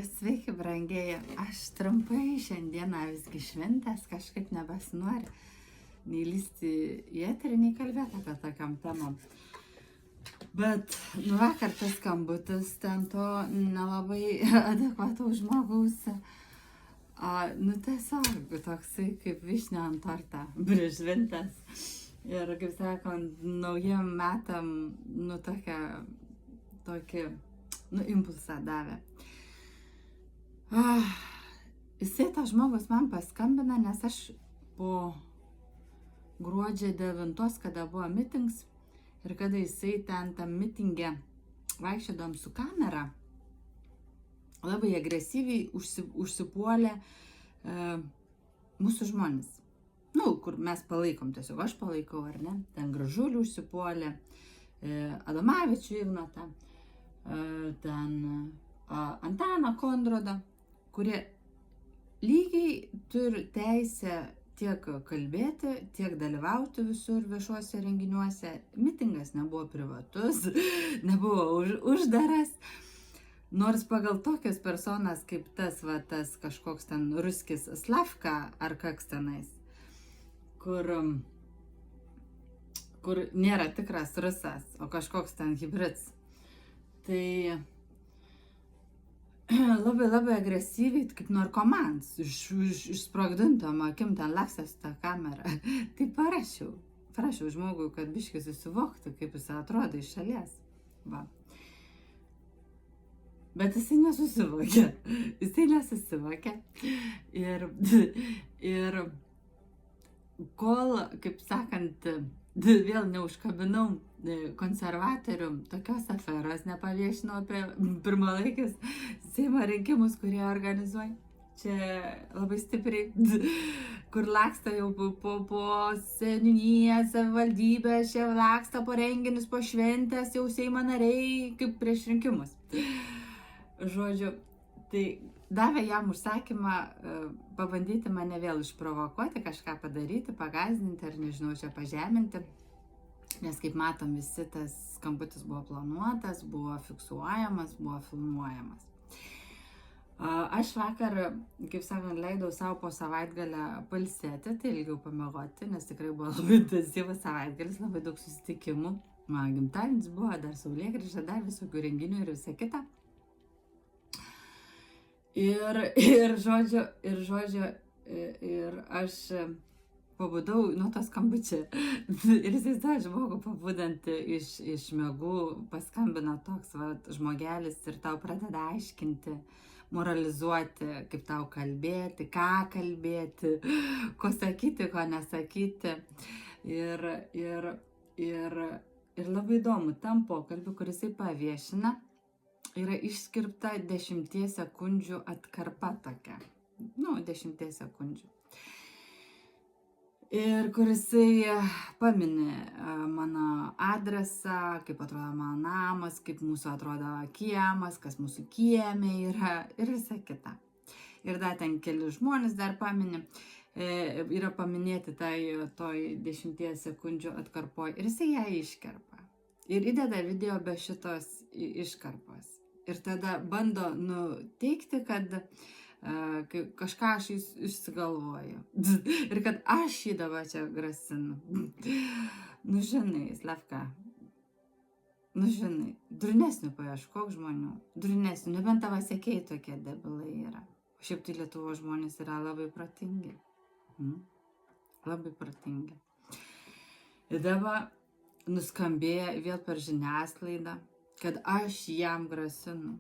Sveiki, brangieji. Aš trumpai šiandieną visgi šventės kažkaip nebesinori nei lysti į eterį, nei kalbėti apie tokiam temam. Bet vakar tas skambutis ten to nelabai adekvataus žmogaus, tiesiog toksai kaip vyšnia ant torto, prieš šventės. Ir kaip sakant, naujiem metam, tokį impulsą davė. Jisai tas žmogus man paskambina, nes aš po gruodžio 9, kada buvo mitings ir kada jisai ten tam mitinge vaikščiodom su kamera, labai agresyviai užsipuolė mūsų žmonės. Kur mes palaikom, tiesiog aš palaikau, ar ne? Ten Gražulį užsipuolė, Adomavičių Ignotą, ten Antaną Kondrodą, kurie lygiai turi teisę tiek kalbėti, tiek dalyvauti visur viešuose renginiuose. Mitingas nebuvo privatus, nebuvo uždaras. Nors pagal tokias personas kaip tas kažkoks ten ruskis Slavka ar kaks tenais, kur nėra tikras rusas, o kažkoks ten hybrids. Tai labai agresyviai, kaip narkomans, išsprogdintom akim ten laksės tą kamerą. Tai parašiau žmogui, kad biškis susivoktų, kaip jis atrodo iš šalies. Va. Bet jisai nesusivokė. Ir kol, kaip sakant, vėl neužkabinau konservatorių, tokios aferos nepaviešinau apie pirmalaikius Seimo rinkimus, kurie organizuoja. Čia labai stipriai, kur laksta jau po seniūniją, savivaldybę, čia laksta po renginius, po šventės, jau Seimo nariai, kaip prieš rinkimus. Žodžiu, tai davė jam užsakymą pabandyti mane vėl išprovokuoti, kažką padaryti, pagąsdinti ar nežinau, čia pažeminti. Nes kaip matom, visi tas skambutis buvo planuotas, buvo fiksuojamas, buvo filmuojamas. Aš vakar, kaip sakant, leidau savo po savaitgalę pailsėti, tai ilgiau pamiegoti, nes tikrai buvo labai intensyvus savaitgalis, labai daug susitikimų. Mano gimtadienis buvo, dar saulėgrįža, dar visokių renginių ir visa kita. Ir aš pabudau nuo to skambučio. Ir jisai žmogų pabudant iš miegų paskambina toks žmogelis ir tau pradeda aiškinti, moralizuoti, kaip tau kalbėti, ką kalbėti, ko sakyti, ko nesakyti. Ir labai įdomu, tam pokalbiu, kuris jisai paviešina, yra išskirpta 10 sekundžių atkarpa tokia. 10 sekundžių. Ir kurisai pamini mano adresą, kaip atrodo mano namas, kaip mūsų atrodo kiemas, kas mūsų kieme yra ir visa kita. Ir dar ten keli žmonės dar pamini, yra paminėti toj 10 sekundžių atkarpoj ir jisai ją iškerpa. Ir įdeda video be šitos iškarpos. Ir tada bando nuteikti, kad kažką aš išsigalvoju. Ir kad aš jį dabar čia grasinu. Žinai, Slavka. Žinai, durnesnių paieškok žmonių. Durnesnių, nebent tavo sekėjai tokie debilai yra. O šiaip tai Lietuvos žmonės yra labai protingi. Labai protingi. Ir dabar nuskambėjo vėl per žiniasklaidą, kad aš jam grasinu.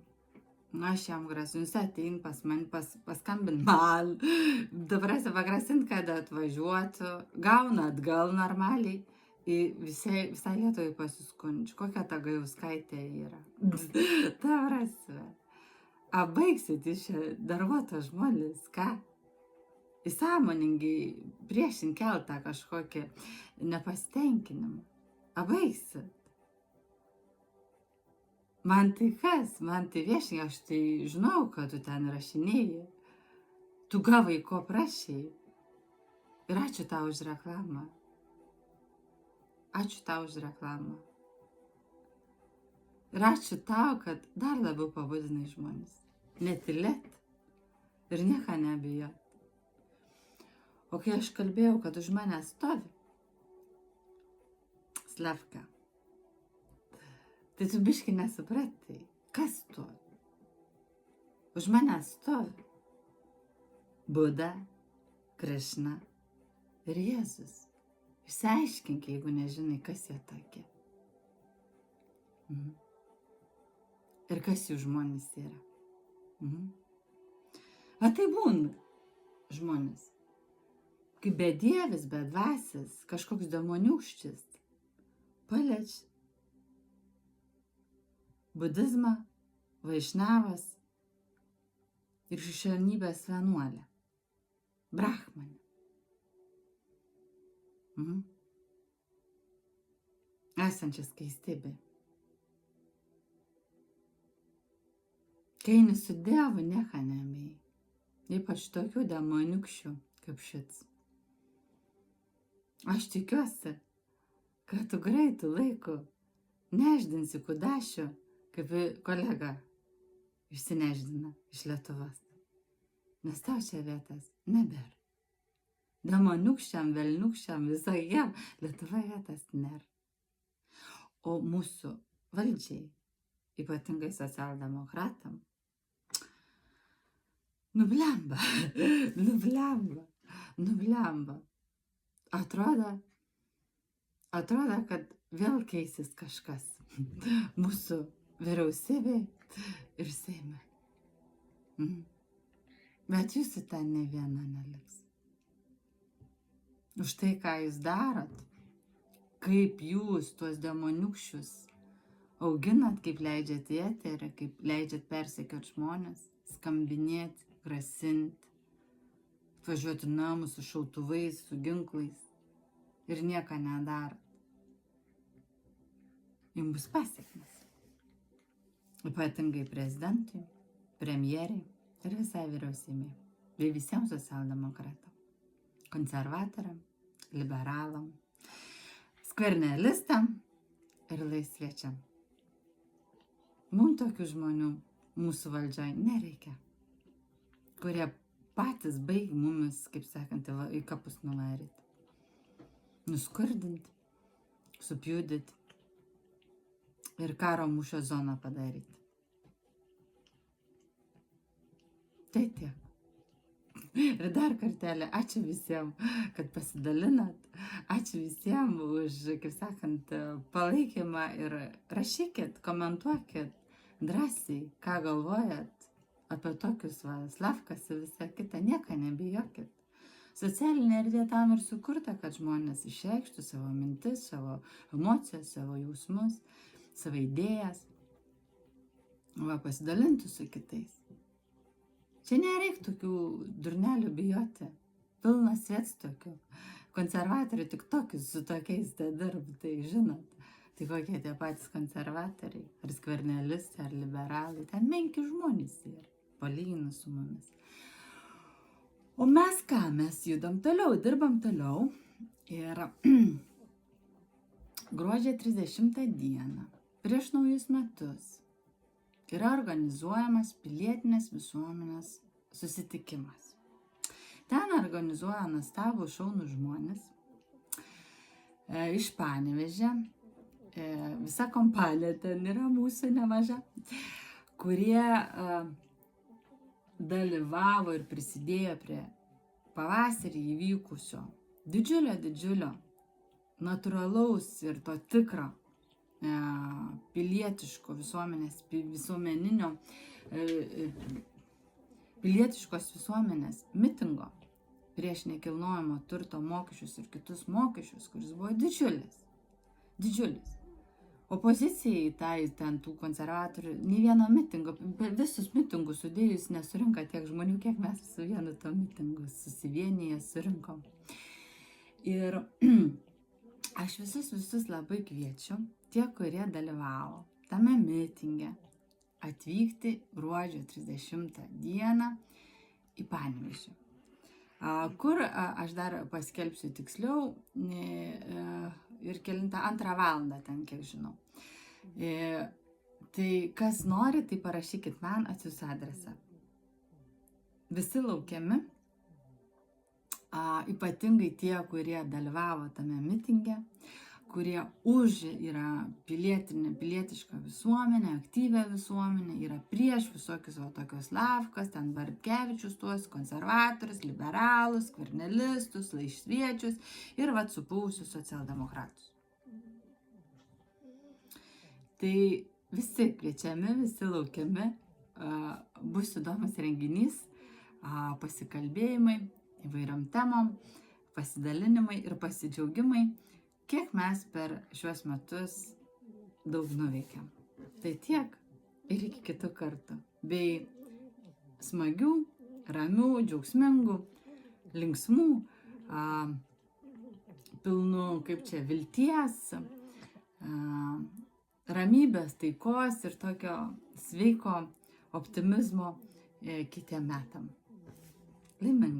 Jis atein pas mane, paskambin man, dabar pagrasint, kad atvažiuotų, gauna atgal normaliai, visai Lietuvai pasiskundžiu, kokia ta Gajauskaitė yra. Ta prasme. Baigsit iš darbuoto žmonės, ką? Įsąmoningai priešin keltą kažkokį nepasitenkinimą. Baigsit. Man tai kas? Man tai viešingai, aš tai žinau, kad tu ten rašinėjai. Tu gavai, ko prašėjai. Ir ačiū tau už reklamą. Ir ačiū tau, kad dar labiau pabudinai žmonės. netylėt ir nieko nebijot. O kai aš kalbėjau, kad už mane stovi Slavka, tai tu biški nesupratai, kas stovi. Už mane stovi Buda, Krišna ir Jėzus. Išsiaiškink, jeigu nežinai, kas jie tokie. Ir kas jų žmonės yra. O tai būna žmonės. Kaip bedievis, bedvasis, kažkoks demoniūkštis paliečia budizmą, vaišnavas ir krikščionybės vienuolę, brahmanę. Esančią skaistybę. Kai su Dievu nieko nebijai, ypač tokių demoniūkščių kaip šits. Aš tikiuosi, kad tu greitų laiku neždinsi kudašių, kaip kolega išsineždina iš Lietuvos. Nes tau čia vietas nebėra. Demoniūkščiam, velniūkščiam, visokiem Lietuva vietas nėra. O mūsų valdžiai, ypatingai socialdemokratam, nublemba. Atrodo, kad vėl keisis kažkas mūsų vyriausybė ir Seime. Bet jūsų ten ne viena neliks. Už tai, ką jūs darot, kaip jūs tuos demoniūkščius auginat, kaip leidžiat į eterį, kaip leidžiat persekiot žmonės, skambinėti, grasinti, atvažiuoti namus su šautuvais, su ginklais ir nieko nedarot. Jums bus pasiekmes. Ypatingai prezidentui, premjeriai ir visai vyriausybei, bei visiems socialdemokratam, konservatoriam, liberalam, skvernelistam ir laisviečiam. Mums tokių žmonių mūsų valdžiai nereikia, kurie patys baig mumis, kaip sakant, į kapus nuvaryti, nuskurdinti, supjudyti ir karo mūšio zoną padaryti. Tai tiek. Ir dar kartelį, ačiū visiems, kad pasidalinat. Ačiū visiems už, kaip sakant, palaikymą ir rašykit, komentuokit drąsiai, ką galvojat apie tokius Slavkas ir visą kitą. Nieko nebijokit. Socialinė erdvė tam ir sukurta, kad žmonės išreikštų savo mintis, savo emocijas, savo jausmus, savo idėjas, pasidalintų su kitais. Čia nereikia tokių durnelių bijoti. Pilnas svets tokių. Konservatoriai tik tokius su tokiais dirb, tai žinot. Tai kokie tie patys konservatoriai, ar skvernelistai, ar liberalai, ten menki žmonės yra, palyginus su mumis. O mes ką? Mes judam toliau, dirbam toliau. Ir gruodžio 30 dieną, prieš naujus metus, yra organizuojamas pilietinės visuomenės susitikimas. Ten organizuoja nuostabų šaunų žmonės iš Panevėžio, visa kompanija ten yra mūsų nemaža, kurie dalyvavo ir prisidėjo prie pavasarį įvykusio didžiulio, natūralaus ir to tikro pilietiško pilietiškos visuomenės mitingo prieš nekilnojamo turto mokesčius ir kitus mokesčius, kuris buvo didžiulis. Opozicijai ten tų konservatorių, nei vieno mitingo, visus mitingus sudėjus nesurinka tiek žmonių, kiek mes su vienu to mitingu susivienyje surinkom. Ir aš visus labai kviečiu, tie, kurie dalyvavo tame mitinge, atvykti gruodžio 30 dieną į Panevėžį, kur aš dar paskelbsiu tiksliau ir kelintą 2 valandą ten, kiek žinau. Tai kas nori, tai parašykit man, atsiųsiu adresą. visi laukiami, ypatingai tie, kurie dalyvavo tame mitinge, kurie už yra pilietišką visuomenę, aktyvę visuomenę, yra prieš visokius tokios Lavkas, ten Barbkevičius, tuos konservatorius, liberalus, skvernelistus, laisviečius ir supuvusius socialdemokratus. Tai visi kviečiami, visi laukiami, bus įdomus renginys, pasikalbėjimai įvairiom temom, pasidalinimai ir pasidžiaugimai, kiek mes per šiuos metus daug nuveikėm. Tai tiek ir iki kitų kartų. Bei smagių, ramių, džiaugsmingų, linksmų, pilnų, vilties, ramybės, taikos ir tokio sveiko optimizmo kitiem metam. Laimingų.